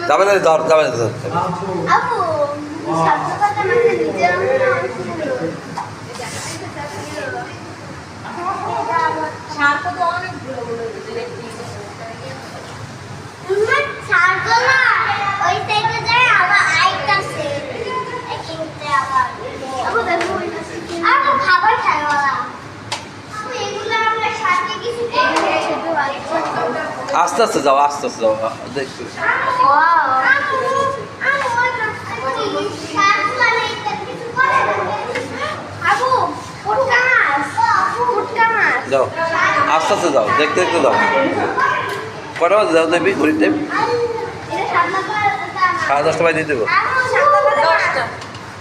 যাবে না, ধর যাবে না, ধর। খাবার খায় আস্তে আস্তে যাও, আস্তে আস্তে যাও, দেখতে। যাও আস্তে আস্তে যাও, দেখতে দেখতে যাও। কটা বাজে যাও দেখবি ঘড়ির টাইম? 10:30 বাজে দিয়ে দেবো।